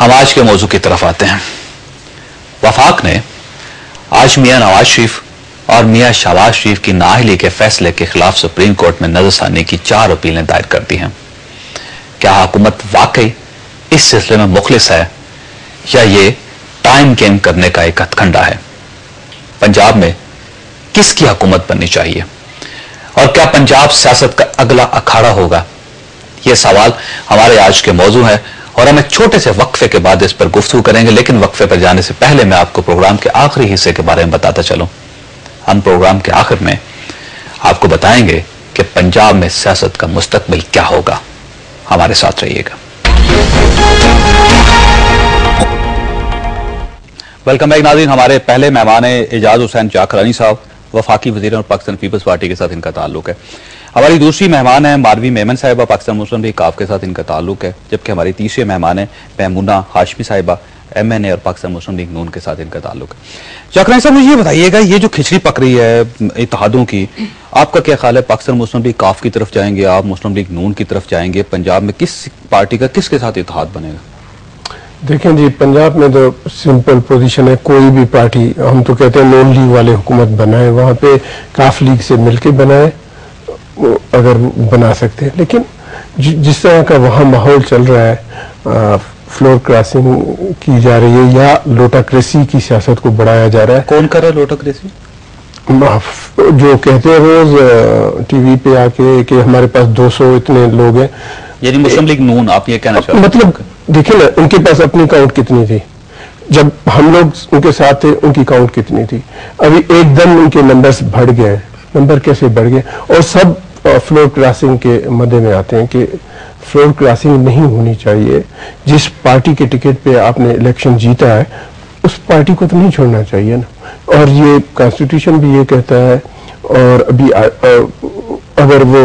ہم آج کے موضوع کی طرف آتے ہیں۔ وفاق نے آج میاں نواز شریف اور میاں شہباز شریف کی نااہلی کے فیصلے کے خلاف سپریم کورٹ میں نظر ثانی کی 4 اپیلیں دائر کر دی ہیں۔ کیا حکومت واقعی اس سلسلے میں مخلص ہے یا یہ ٹائم گیم کرنے کا ایک ہتھ کنڈا ہے؟ پنجاب میں کس کی حکومت بننی چاہیے اور کیا پنجاب سیاست کا اگلا اکھاڑا ہوگا؟ یہ سوال ہمارے آج کے موضوع ہے اور ہم ایک چھوٹے سے وقفے کے بعد اس پر گفتگو کریں گے، لیکن وقفے پر جانے سے پہلے میں آپ کو پروگرام کے آخری حصے کے بارے میں بتاتا چلوں۔ ہم پروگرام کے آخر میں آپ کو بتائیں گے کہ پنجاب میں سیاست کا مستقبل کیا ہوگا۔ ہمارے ساتھ رہیے گا۔ ویلکم بیک ناظرین، ہمارے پہلے مہمان اعجاز حسین چاکرانی صاحب، وفاقی وزیر اور پاکستان پیپلز پارٹی کے ساتھ ان کا تعلق ہے۔ ہماری دوسری مہمان ہیں ماروی میمن صاحبہ، پاکستان مسلم لیگ کاف کے ساتھ ان کا تعلق ہے، جبکہ ہماری تیسری مہمان ہیں میمونہ ہاشمی صاحبہ، MNA اور پاکستان مسلم لیگ نون کے ساتھ ان کا تعلق ہے۔ چاکرانی صاحب مجھے یہ بتائیے گا، یہ جو کھچڑی پک رہی ہے اتحادوں کی، آپ کا کیا خیال ہے؟ پاکستان مسلم لیگ کاف کی طرف جائیں گے آپ، مسلم لیگ نون کی طرف جائیں گے؟ پنجاب میں کس پارٹی کا کس کے ساتھ اتحاد بنے گا؟ دیکھیں جی، پنجاب میں تو سمپل پوزیشن ہے، کوئی بھی پارٹی، ہم تو کہتے ہیں نون لیگ والے حکومت بنائے، وہاں پہ کاف لیگ سے مل کے بنائے اگر بنا سکتے ہیں، لیکن جس طرح کا وہاں ماحول چل رہا ہے، فلور کراسنگ کی جا رہی ہے یا لوٹاکریسی کی سیاست کو بڑھایا جا رہا ہے۔ کون کر رہا ہے لوٹاکریسی؟ جو کہتے ہیں روز ٹی وی پہ آ کے کہ ہمارے پاس 200 اتنے لوگ ہیں، یعنی مسلم لیگ نون آپ یہ کہنا چاہتے ہیں؟ مطلب دیکھیں نا، ان کے پاس اپنی کاؤنٹ کتنی تھی جب ہم لوگ ان کے ساتھ تھے، ان کی کاؤنٹ کتنی تھی؟ ابھی ایک دم ان کے نمبرز بڑھ گئے۔ نمبر کیسے بڑھ گئے؟ اور سب فلور کراسنگ کے مدے میں آتے ہیں کہ فلور کراسنگ نہیں ہونی چاہیے۔ جس پارٹی کے ٹکٹ پہ آپ نے الیکشن جیتا ہے اس پارٹی کو تو نہیں چھوڑنا چاہیے نا، اور یہ کانسٹیٹیوشن بھی یہ کہتا ہے، اور ابھی اگر وہ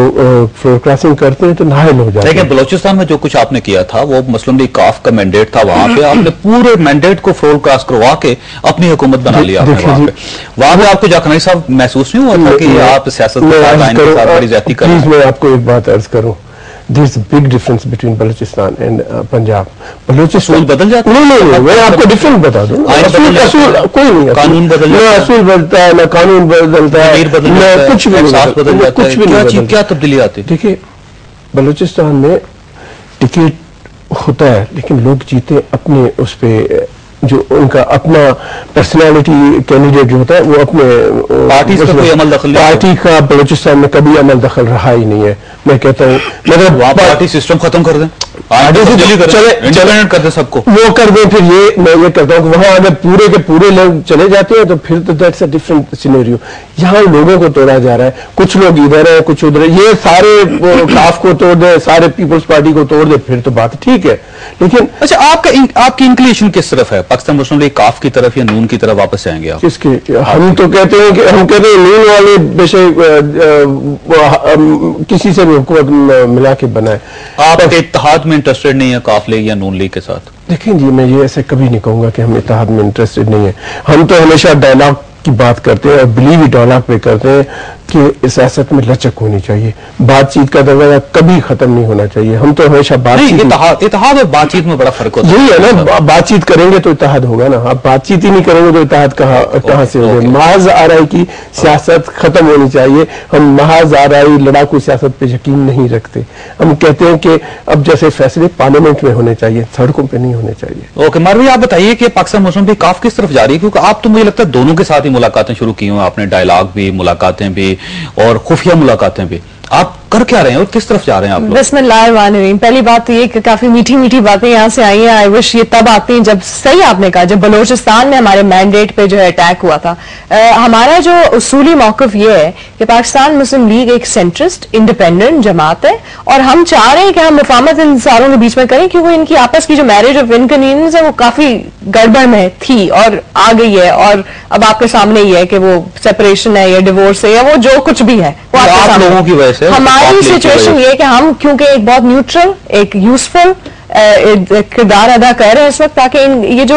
فلور کراسنگ کرتے ہیں تو نااہل ہو جاتے ہیں۔ لیکن بلوچستان میں جو کچھ آپ نے کیا تھا وہ مسلم لیگ کاف کا مینڈیٹ تھا، وہاں پہ آپ نے پورے مینڈیٹ کو فلور کراس کروا کے اپنی حکومت بنا لیا۔ وہاں پہ آپ کو جاکرانی صاحب محسوس نہیں ہوا تھا کہ آپ سیاست کے ساتھ بڑی زیادتی کر رہے ہیں؟ پلیز میں آپ کو ایک بات عرض کروں، there is a big difference between Balochistan and Punjab. اصول بدل جاتے ہیں؟ نہیں، میں آپ کو ڈفرنٹ بتا دوں، اصول کوئی نہیں، قانون بدل نہ اصول بدلتا ہے، نہ قانون بدلتا ہے، نہ کچھ بھی، کیا تبدیلی آتی ہے؟ دیکھیے بلوچستان میں ٹکٹ ہوتا ہے لیکن لوگ جیتے اپنے اس پہ، جو ان کا اپنا پرسنالٹی کینڈیڈیٹ جو ہوتا ہے وہ اپنے پارٹی کا بلوچستان میں کبھی عمل دخل رہا ہی نہیں ہے۔ میں کہتا ہوں مطلب پارٹی سسٹم ختم کر دیں، کر دیں سب کو، وہ کر دیں، پھر یہ میں یہ کہتا ہوں کہ وہاں اگر پورے کے پورے لوگ چلے جاتے ہیں تو پھر تو دیٹس اے ڈفرنٹ سینیریو۔ یہاں لوگوں کو توڑا جا رہا ہے، کچھ لوگ ادھر ہیں کچھ ادھر، یہ سارے کاف کو توڑ دیں، سارے پیپلز پارٹی کو توڑ دیں، پھر تو بات ٹھیک ہے، لیکن اچھا آپ کی انکلیشن کس طرف ہے؟ پاکستان مسلم لیگ کاف کی طرف یا نون کی طرف واپس جائیں گے آپ؟ کس کے؟ ہم تو کہتے ہیں کہ ہم کہتے ہیں نون والے بے شک کسی سے بھی حکومت ملا کے بنائے۔ آپ کے اتحاد میں انٹرسٹڈ نہیں ہے کاف لیگ یا نون لیگ کے ساتھ؟ دیکھیں جی، میں یہ ایسے کبھی نہیں کہوں گا کہ ہم اتحاد میں انٹرسٹڈ نہیں ہیں، ہم تو ہمیشہ ڈائلاگ کی بات کرتے ہیں اور بلیو ہی ڈائلاگ پہ کرتے ہیں کہ سیاست میں لچک ہونی چاہیے، بات چیت کا دروازہ کبھی ختم نہیں ہونا چاہیے۔ ہم تو ہمیشہ اتحاد اور بات چیت میں بڑا فرق ہوتا ہے۔ یہی ہے نا، بات چیت کریں گے تو اتحاد ہوگا نا، آپ بات چیت ہی نہیں کریں گے تو اتحاد کہاں سے ہوگا؟ محض آرائی کی سیاست ختم ہونی چاہیے۔ ہم محض آرائی لڑاکو سیاست پہ یقین نہیں رکھتے، ہم کہتے ہیں کہ اب جیسے فیصلے پارلیمنٹ میں ہونے چاہیے، سڑکوں پہ نہیں ہونے چاہیے۔ اوکے ماروی، آپ بتائیے کہ پاکستان مسلم لیگ کاف کس طرف جا رہی ہے؟ کیونکہ آپ تو مجھے لگتا ہے دونوں کے ساتھ ہی ملاقاتیں شروع کی ہوں آپ نے، ڈائلاگ بھی، ملاقاتیں بھی اور خفیہ ملاقاتیں بھی، آپ کر کیا رہے ہیں اور کس طرف جا رہے ہیں آپ لوگ؟ بسم اللہ الرحمن الرحیم۔ پہلی بات تو یہ کہ کافی میٹھی میٹھی باتیں یہاں سے آئی ہیں، آئی وش یہ تب آتی ہیں جب صحیح آپ نے کہا جب بلوچستان میں ہمارے مینڈیٹ پہ جو ہے اٹیک ہوا تھا۔ ہمارا جو اصولی موقف یہ ہے کہ پاکستان مسلم لیگ ایک سینٹرسٹ انڈیپینڈنٹ جماعت ہے اور ہم چاہ رہے ہیں کہ ہم مفاہمت ان ساروں کے بیچ میں کریں، کیونکہ ان کی آپس کی جو میرج آف انکنوینئنس ہے وہ کافی گڑبڑ میں تھی اور آ گئی ہے، اور اب آپ کے سامنے یہ ہے کہ وہ سیپریشن ہے یا ڈیورس ہے یا وہ جو کچھ بھی ہے وہ آپ لوگوں کی وجہ سے ہماری سچویشن یہ کہ ہم کیونکہ ایک بہت نیوٹرل ایک یوزفل کردار ادا کر رہے ہیں اس وقت، تاکہ یہ جو